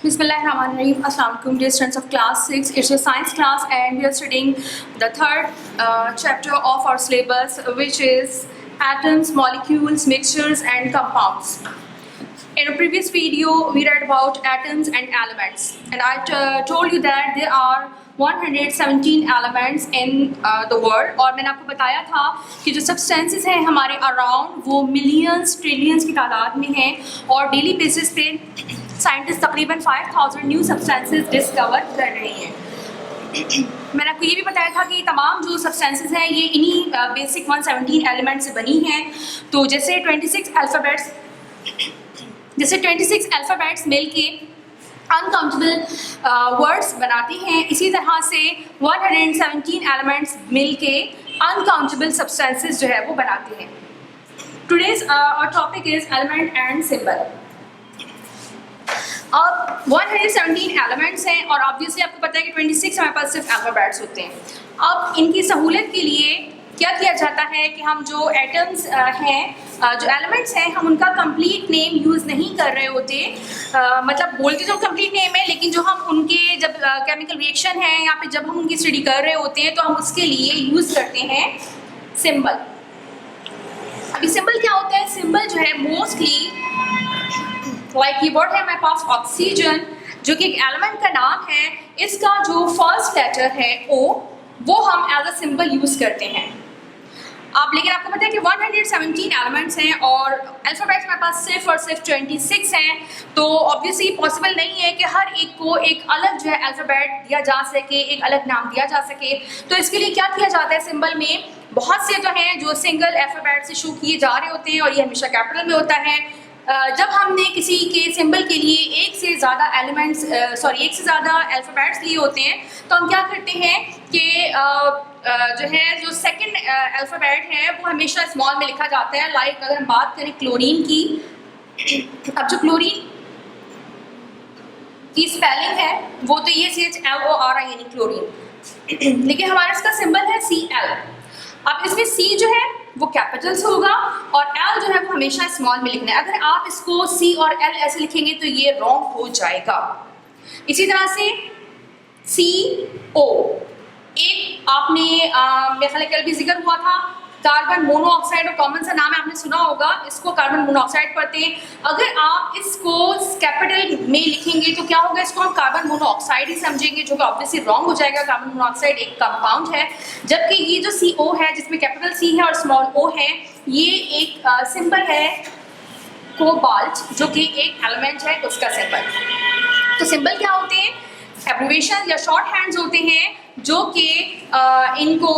Bismillahirrahmanirrahim. Assalamualaikum dear students of class 6. It's a science class and we are studying the third chapter of our syllabus, which is atoms, molecules, mixtures and compounds. In a previous video we read about atoms and elements, and I told you that there are 117 elements in the world. और मैंने आपको बताया था कि जो substances हैं हमारे around वो मिलियंस ट्रिलियंस की तादाद में हैं और डेली बेसिस पे साइंटिस्ट तकरीबन 5000 न्यू सब्सटेंसेस डिस्कवर कर रहे हैं। मैंने आपको ये भी बताया था कि तमाम जो सब्सटेंसेस हैं ये इन्हीं बेसिक 117 एलिमेंट से बनी हैं। तो जैसे 26 अल्फ़ाबेट्स मिल के अनकाउंटेबल वर्ड्स बनाते हैं, इसी तरह से 117 एलिमेंट्स मिल के अनकाउंटेबल सब्सटेंसेस जो है वो बनाते हैं। Today's our topic is element and symbol. अब 117 एलिमेंट्स हैं और ऑब्वियसली आपको पता है कि 26 हमारे पास सिर्फ अल्फ़ाबेट्स होते हैं। अब इनकी सहूलियत के लिए क्या किया जाता है कि हम जो एटम्स हैं, जो एलिमेंट्स हैं, हम उनका कंप्लीट नेम यूज़ नहीं कर रहे होते। मतलब बोलते जो कंप्लीट नेम है, लेकिन जो हम उनके जब केमिकल रिएक्शन है या फिर जब हम उनकी स्टडी कर रहे होते हैं तो हम उसके लिए यूज़ करते हैं सिंबल। अभी सिंबल क्या होता है? सिंबल जो है मोस्टली लाइक कीबोर्ड है हमारे पास ऑक्सीजन, जो कि एक एलिमेंट का नाम है, इसका जो फर्स्ट लेटर है ओ, वो हम एज अ सिंबल यूज़ करते हैं। अब लेकिन आपको पता है कि 117 एलिमेंट्स हैं और अल्फ़ाबेट्स हमारे पास सिर्फ और सिर्फ 26 हैं, तो ऑब्वियसली पॉसिबल नहीं है कि हर एक को एक अलग जो है अल्फ़ाबेट दिया जा सके, एक अलग नाम दिया जा सके। तो इसके लिए क्या किया जाता है, सिंबल में बहुत से जो हैं जो सिंगल अल्फ़ाबेट से शुरू किए जा रहे होते हैं और ये हमेशा कैपिटल में होता है। जब हमने किसी के सिंबल के लिए एक से ज़्यादा अल्फ़ाबेट्स लिए होते हैं तो हम क्या करते हैं कि जो सेकंड अल्फ़ाबेट है वो हमेशा स्मॉल में लिखा जाता है। लाइक अगर हम बात करें क्लोरीन की, अब जो क्लोरीन की स्पेलिंग है वो तो ये CHLOR है, यानी क्लोरीन, लेकिन हमारा इसका सिंबल है Cl। अब इसमें C जो है वो कैपिटल से होगा और L जो है वो हमेशा स्मॉल में लिखना है। अगर आप इसको C और L ऐसे लिखेंगे तो ये रॉन्ग हो जाएगा। इसी तरह से CO, एक आपने मेरे ख्याल कल भी जिक्र हुआ था, कार्बन मोनोऑक्साइड, और कॉमन सा नाम है, आपने सुना होगा, इसको कार्बन मोनोऑक्साइड पढ़ते हैं। अगर आप इसको कैपिटल में लिखेंगे तो क्या होगा, इसको हम कार्बन मोनोऑक्साइड ही समझेंगे, जो कि ऑब्वियसली रॉन्ग हो जाएगा। कार्बन मोनोऑक्साइड एक कंपाउंड है, जबकि ये जो CO है जिसमें कैपिटल C है और स्मॉल O है, ये एक सिंबल है कोबाल्ट, जो कि एक एलिमेंट है, उसका सिंबल। तो सिंबल क्या होते हैं? एब्रिविएशन या शॉर्ट हैंड्स होते हैं जो कि इनको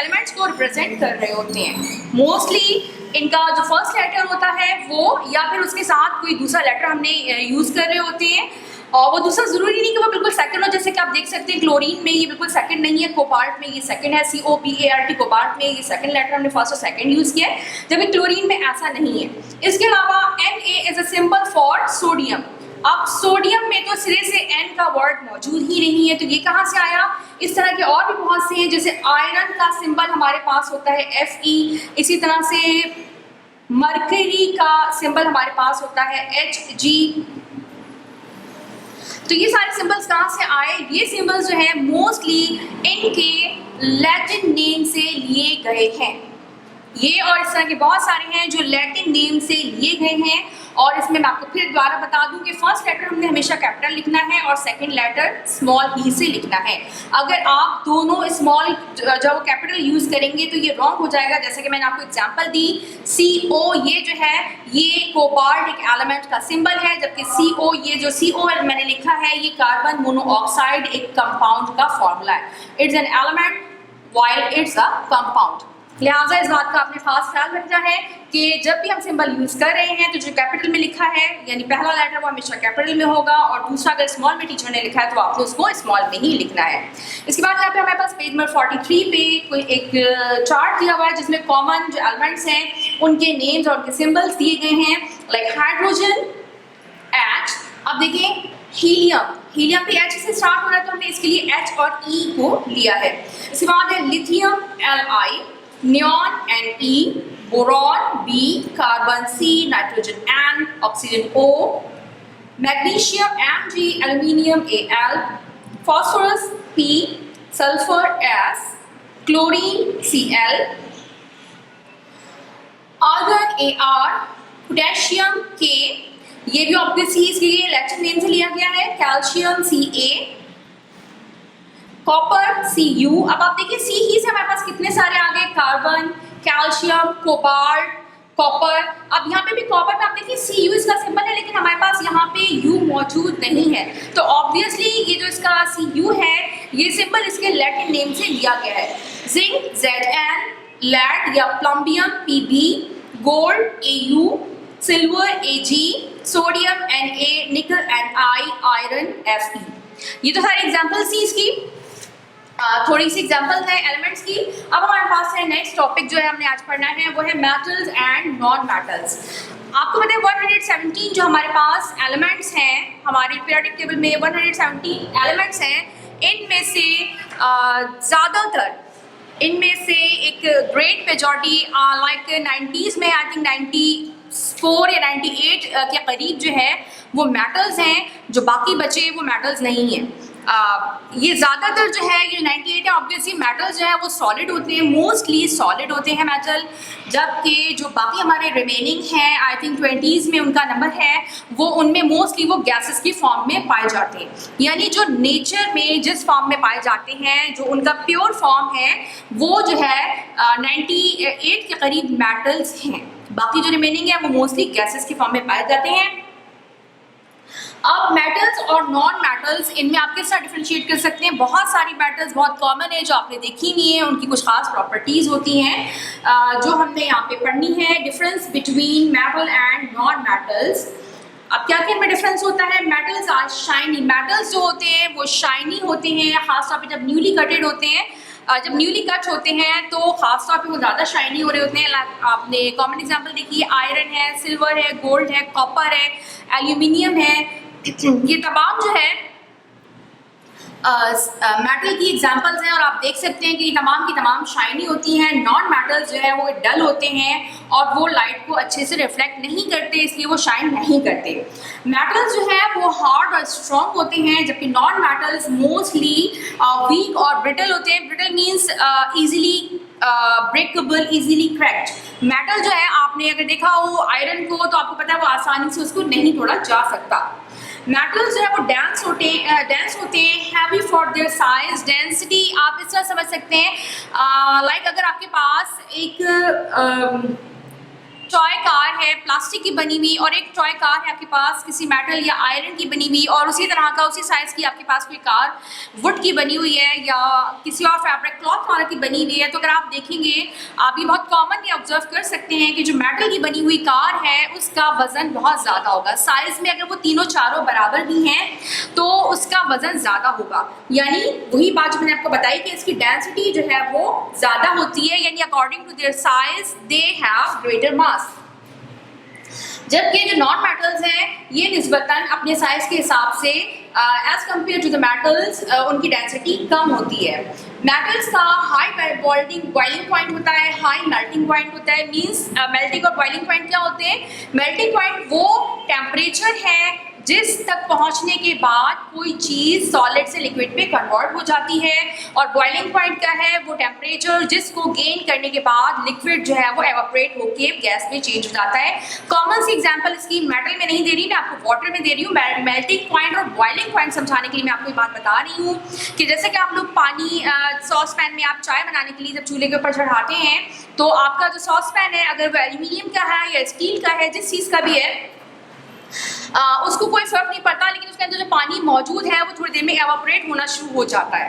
एलिमेंट्स को रिप्रेजेंट कर रहे होते हैं। मोस्टली इनका जो फर्स्ट लेटर होता है वो या फिर उसके साथ कोई दूसरा लेटर हमने यूज़ कर रहे होते हैं, और वो दूसरा ज़रूरी नहीं कि वो बिल्कुल सेकंड हो। जैसे कि आप देख सकते हैं क्लोरीन में ये बिल्कुल सेकंड नहीं है, कोबाल्ट में ये सेकंड है, COBALT कोबाल्ट में ये सेकंड लेटर हमने फर्स्ट और सेकंड यूज़ किया है, जबकि क्लोरीन में ऐसा नहीं है। इसके अलावा Na is a symbol for sodium. अब सोडियम में तो सिरे से N का वर्ड मौजूद ही नहीं है, तो ये कहाँ से आया? इस तरह के और भी बहुत से हैं, जैसे आयरन का सिंबल हमारे पास होता है Fe, इसी तरह से मरकरी का सिंबल हमारे पास होता है Hg। तो ये सारे सिंबल्स कहाँ से आए? ये सिंबल्स जो है मोस्टली इनके लैटिन नेम से लिए गए हैं। ये और इस तरह के बहुत सारे हैं जो लैटिन नेम से लिए गए हैं, और इसमें मैं आपको फिर दोबारा बता दूं कि फर्स्ट लेटर हमने हमेशा कैपिटल लिखना है और सेकंड लेटर स्मॉल ही से लिखना है। अगर आप दोनों स्मॉल जब कैपिटल यूज़ करेंगे तो ये रॉन्ग हो जाएगा। जैसे कि मैंने आपको एग्जांपल दी, CO ये जो है ये कोबाल्ट एक एलिमेंट का सिंबल है, जबकि CO ये जो CO मैंने लिखा है ये कार्बन मोनोऑक्साइड एक कंपाउंड का फॉर्मूला है। It's an element while it's a compound. लिहाजा इस बात का आपने खास ख्याल रखना है कि जब भी हम सिंबल यूज़ कर रहे हैं तो जो कैपिटल में लिखा है यानी पहला लेटर वो हमेशा कैपिटल में होगा, और दूसरा अगर स्मॉल में टीचर ने लिखा है तो आपको उसको स्मॉल में ही लिखना है। इसके बाद यहाँ पे हमारे पास पेज नंबर 43 पे कोई एक चार्ट दिया हुआ है जिसमें कॉमन जो एलिमेंट्स हैं उनके नेम्स और उनके सिंबल्स दिए गए हैं। लाइक हाइड्रोजन H, अब देखिए हीलियम पे H से स्टार्ट हो रहा है तो हमने इसके लिए H और E को लिया है। इसके बाद है lithium Li, neon Ne, boron B, carbon C, nitrogen N, oxygen O, magnesium Mg, aluminium Al, phosphorus P, sulphur S, chlorine Cl, argon Ar, potassium K, ये भी ऑब्वियसली इसके लैटिन नेम से लिया गया है, कैल्शियम Ca, कॉपर Cu। अब आप देखिए सी ही से हमारे पास कितने सारे आ गए, कार्बन, कैल्शियम, कोबाल्ट, कॉपर। अब यहाँ पे भी कॉपर में आप देखिए Cu इसका सिंबल है, लेकिन हमारे पास यहाँ पे U मौजूद नहीं है, तो ऑब्वियसली ये जो इसका Cu है ये सिंबल इसके लैटिन नेम से लिया गया है। जिंक Zn, लेड या प्लम्बियम Pb, gold Au, silver Ag, sodium Na, निकल Ni, आयरन Fe। ये तो सारे एग्जाम्पल्स थी इसकी। थोड़ी सी एग्जाम्पल है एलिमेंट्स की। अब हमारे पास है नेक्स्ट टॉपिक जो है हमने आज पढ़ना है, वो है मेटल्स एंड नॉन मेटल्स। आपको पता है 117 जो हमारे पास एलिमेंट्स हैं, हमारे पीरियोडिक टेबल में 117 एलिमेंट्स हैं, इनमें से ज़्यादातर, इनमें से एक ग्रेट मेजॉरिटी लाइक 90s में, आई थिंक 94 या 98 के करीब जो है वो मेटल्स हैं, जो बाकी बचे वो मेटल्स नहीं हैं। ये ज़्यादातर जो है ये 98 है, ऑब्वियसली मेटल्स जो है वो सॉलिड होते हैं, मोस्टली सॉलिड होते हैं मेटल, जबकि जो बाकी हमारे रिमेनिंग हैं आई थिंक 20s में उनका नंबर है, वो उनमें मोस्टली वो गैसेस की फॉर्म में पाए जाते हैं। यानी जो नेचर में जिस फॉर्म में पाए जाते हैं, जो उनका प्योर फॉर्म है, वो जो है 98 के करीब मेटल्स हैं। बाकी जो रिमेनिंग है वो मोस्टली गैसेस की फॉर्म में पाए जाते हैं। अब मेटल्स और नॉन मेटल्स, इनमें आप किस तरह डिफ्रेंशिएट कर सकते हैं। बहुत सारी मेटल्स बहुत कॉमन है जो आपने देखी नहीं है, उनकी कुछ खास प्रॉपर्टीज़ होती हैं जो हमने यहाँ पे पढ़नी है। Difference between metal and non metals. अब क्या क्या इनमें डिफरेंस होता है। मेटल्स आर शाइनी, मेटल्स जो होते हैं वो शाइनी होते हैं, खासतौर पर जब न्यूली कटेड होते हैं, जब न्यूली कट होते हैं तो खासतौर पे वो ज़्यादा शाइनी हो रहे होते हैं। आपने कॉमन एग्जांपल देखिए, आयरन है, सिल्वर है, गोल्ड है, कॉपर है, एल्यूमिनियम है, ये तमाम जो है मेटल की एग्जांपल्स हैं और आप देख सकते हैं कि ये तमाम की तमाम शाइनी होती हैं। नॉन मेटल्स जो है वो डल होते हैं और वो लाइट को अच्छे से रिफ्लेक्ट नहीं करते, इसलिए वो शाइन नहीं करते। मेटल्स जो है वो हार्ड और स्ट्रॉन्ग होते हैं, जबकि नॉन मेटल्स मोस्टली वीक और ब्रिटल होते हैं। Brittle means easily breakable, easily cracked. Metal जो है आपने अगर देखा हो आयरन को, तो आपको पता है वो आसानी से उसको नहीं तोड़ा जा सकता। मेटल्स जो है वो डेंस होते हैं, heavy for their size, density आप इस तरह समझ सकते हैं लाइक अगर आपके पास एक टॉय कार है प्लास्टिक की बनी हुई, और एक टॉय कार है आपके पास किसी मेटल या आयरन की बनी हुई, और उसी तरह का उसी साइज़ की आपके पास कोई कार वुड की बनी हुई है या किसी और फैब्रिक क्लॉथ वाला की बनी हुई है, तो अगर आप देखेंगे आप ये बहुत कॉमनली ऑब्जर्व कर सकते हैं कि जो मेटल की बनी हुई कार है उसका वज़न बहुत ज़्यादा होगा। साइज़ में अगर वो तीनों चारों बराबर भी हैं तो उसका वज़न ज़्यादा होगा। यानी वही बात जो मैंने आपको बताई कि इसकी डेंसिटी जो है वो ज़्यादा होती है, यानी according to their size they have greater mass. जबकि जो नॉन मेटल्स हैं ये निस्बतन अपने साइज के हिसाब से as compare to the metals उनकी डेंसिटी कम होती है। मेटल्स का हाई बॉइलिंग पॉइंट होता है, हाई मेल्टिंग पॉइंट होता है। मींस मेल्टिंग और बॉइलिंग पॉइंट क्या होते हैं। मेल्टिंग पॉइंट वो टेम्परेचर है जिस तक पहुंचने के बाद कोई चीज़ सॉलिड से लिक्विड में कन्वर्ट हो जाती है, और बॉइलिंग पॉइंट क्या है, वो टेम्परेचर जिसको गेन करने के बाद लिक्विड जो है वो एवापोरेट होके गैस में चेंज हो जाता है। कॉमन सी एग्जांपल इसकी मेटल में नहीं दे रही, मैं आपको वाटर में दे रही हूँ। मेल्टिंग पॉइंट और बॉइलिंग पॉइंट समझाने के लिए मैं आपको ये बात बता रही हूँ कि जैसे कि आप लोग पानी सॉस पैन में आप चाय बनाने के लिए जब चूल्हे के ऊपर चढ़ाते हैं, तो आपका जो सॉस पैन है अगर वो एल्यूमिनियम का है या स्टील का है, जिस चीज़ का भी है, उसको कोई फर्क नहीं पड़ता, लेकिन उसके अंदर जो पानी मौजूद है वो थोड़ी देर में एवापोरेट होना शुरू हो जाता है।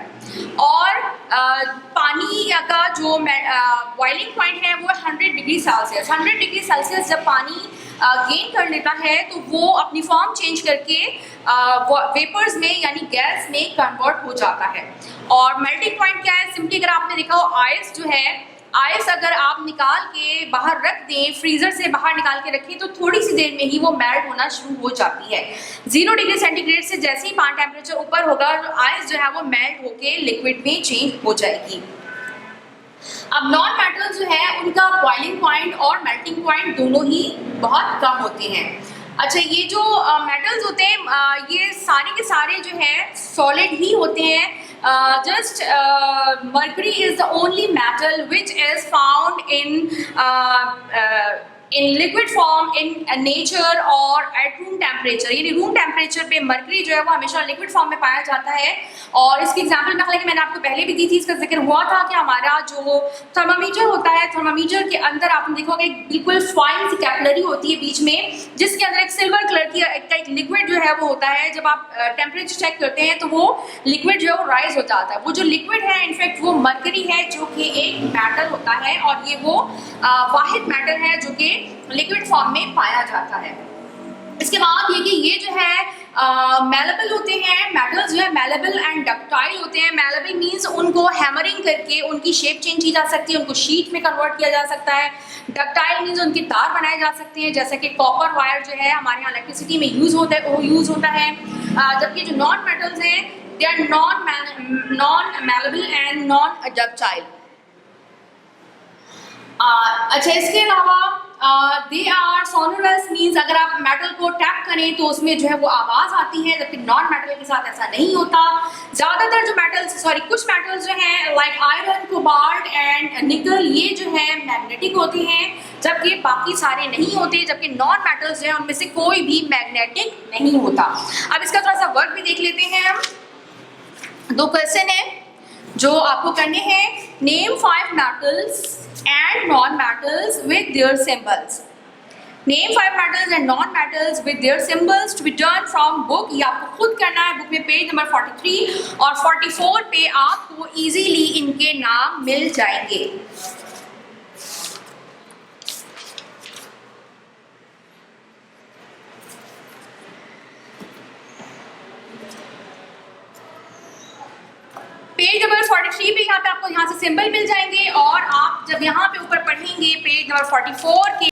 और पानी का जो बॉइलिंग पॉइंट है वो 100 डिग्री सेल्सियस। 100 डिग्री सेल्सियस जब पानी गेन कर लेता है तो वो अपनी फॉर्म चेंज करके वेपर्स में यानी गैस में कन्वर्ट हो जाता है। और मेल्टिंग पॉइंट क्या है, सिंपली अगर आपने देखा हो आइस जो है, आइस अगर आप निकाल के बाहर रख दें, फ्रीज़र से बाहर निकाल के रखें, तो थोड़ी सी देर में ही वो मेल्ट होना शुरू हो जाती है। 0 डिग्री सेंटीग्रेड से जैसे ही पानी टेम्परेचर ऊपर होगा, तो आइस जो है वो मेल्ट होके लिक्विड में चेंज हो जाएगी। अब नॉन मेटल्स जो है उनका बॉइलिंग पॉइंट और मेल्टिंग पॉइंट दोनों ही बहुत कम होते हैं। अच्छा, ये जो मेटल्स होते हैं ये सारे के सारे जो है सॉलिड ही होते हैं। Just mercury is the only metal which is found in liquid form in nature और एट रूम टेम्परेचर, यानी रूम टेम्परेचर पे मर्करी जो है वो हमेशा लिक्विड फॉर्म में पाया जाता है। और इसकी एग्जांपल में हालांकि मैंने आपको पहले भी दी थी, इसका जिक्र हुआ था कि हमारा जो थर्मामीटर होता है, थर्मामीटर के अंदर आपने देखोगे एक बिल्कुल फाइन सी कैपिलरी होती है बीच में, जिसके अंदर एक सिल्वर कलर की एक लिक्विड जो है वो होता है। जब आप टेम्परेचर चेक करते हैं तो वो लिक्विड जो है वो राइज हो जाता है। वो जो लिक्विड है इनफैक्ट वो मर्करी है, जो कि एक मेटल होता है और ये वो वाहिद मेटल है जो कि लिक्विड फॉर्म में पाया जाता है। इसके बाद ये कि ये जो है मैलेबल होते हैं, मेटल्स जो है मैलेबल एंड डक्टाइल होते हैं। मैलेबल मीन्स उनको हैमरिंग करके उनकी शेप चेंज की जा सकती है, उनको शीट में कन्वर्ट किया जा सकता है। डक्टाइल मीन्स उनके तार बनाए जा सकते हैं, जैसे कि कॉपर वायर जो है हमारे यहाँ इलेक्ट्रिसिटी में यूज़ होता है। जबकि जो नॉन मेटल्स हैं they are non malleable and non ductile. अच्छा, इसके अलावा दे आर सोनोरस मीन्स अगर आप मेटल को टैप करें तो उसमें जो है वो आवाज़ आती है, जबकि नॉन मेटल के साथ ऐसा नहीं होता। ज़्यादातर जो कुछ मेटल्स जो हैं लाइक आयरन, कोबाल्ट एंड निकल, ये जो है मैग्नेटिक होते हैं, जबकि बाकी सारे नहीं होते। जबकि नॉन मेटल्स जो हैं उनमें से कोई भी मैग्नेटिक नहीं होता। अब इसका थोड़ा सा वर्क भी देख लेते हैं हम। 2 क्वेश्चन है जो आपको करने हैं। Name 5 metals and non-metals with their symbols. Name 5 metals and non-metals with their symbols to be done from book. ये आपको खुद करना है। बुक में पेज नंबर 43 और 44 पे आपको इजीली इनके नाम मिल जाएंगे। पेज नंबर 43 पे यहाँ पे आपको यहाँ से सिंबल मिल जाएंगे और आप जब यहाँ पे ऊपर पढ़ेंगे पेज नंबर 44 के,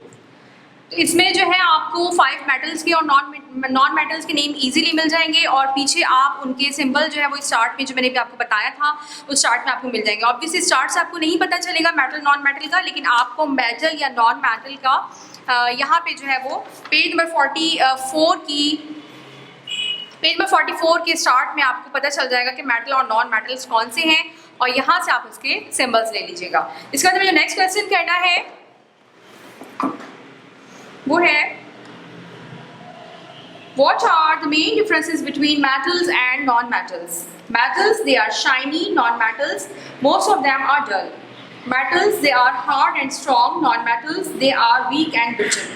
तो इसमें जो है आपको 5 मेटल्स के और नॉन मेटल्स के नेम इजीली मिल जाएंगे और पीछे आप उनके सिंबल जो है वो स्टार्ट में जो मैंने भी आपको बताया था उस स्टार्ट में आपको मिल जाएंगे। ऑब्वियसली स्टार्ट से आपको नहीं पता चलेगा मेटल नॉन मेटल का, लेकिन आपको मेटल या नॉन मेटल का यहाँ पे जो है वो पेज नंबर 44 के स्टार्ट में आपको पता चल जाएगा कि मेटल और नॉन मेटल्स कौन से हैं और यहाँ से आप उसके सिंबल्स ले लीजिएगा। इसके बाद जो नेक्स्ट क्वेश्चन करना है वो है What are the main differences between metals and non-metals? Metals, they are shiny. Non-metals, most of them are dull. Metals, they are hard and strong. Non-metals, they are weak and brittle.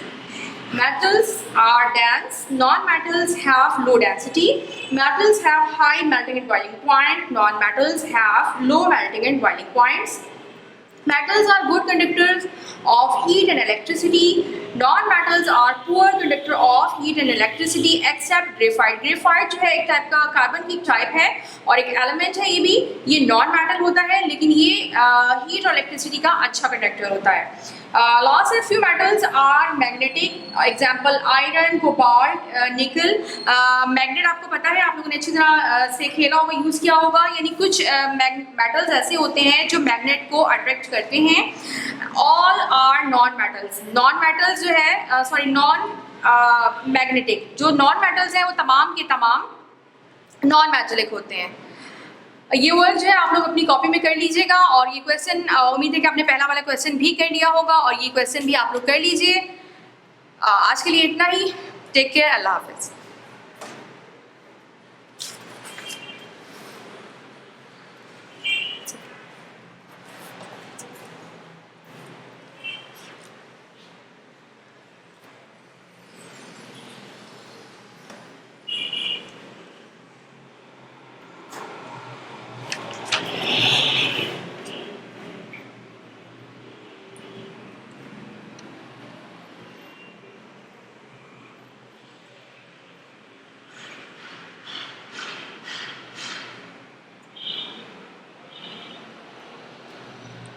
Metals are dense. Non-metals have low density. Metals have high melting and boiling point. Non-metals have low melting and boiling points. Metals are good conductors of heat and electricity. Non-metals are poor conductor of heat and electricity except graphite. Graphite जो है एक type का carbon की type है और एक element है, ये नॉन मेटल होता है लेकिन ये हीट और इलेक्ट्रिसिटी का अच्छा कंडक्टर होता है। Last few metals are magnetic. Example iron, cobalt, निकल। मैग्नेट आपको पता है, आप लोगों ने अच्छी तरह से खेला होगा, यूज़ किया होगा, यानी कुछ मेटल्स ऐसे होते हैं जो मैग्नेट को अट्रैक्ट करते हैं। All are non metals. Non metals जो है नॉन मैग्नेटिक, जो नॉन मेटल्स हैं वो तमाम के तमाम नॉन मैग्नेटिक होते हैं। ये वर्ड जो है आप लोग अपनी कॉपी में कर लीजिएगा और ये क्वेश्चन उम्मीद है कि आपने पहला वाला क्वेश्चन भी कर लिया होगा और ये क्वेश्चन भी आप लोग कर लीजिए। आज के लिए इतना ही। टेक केयर, अल्लाह हाफिज़।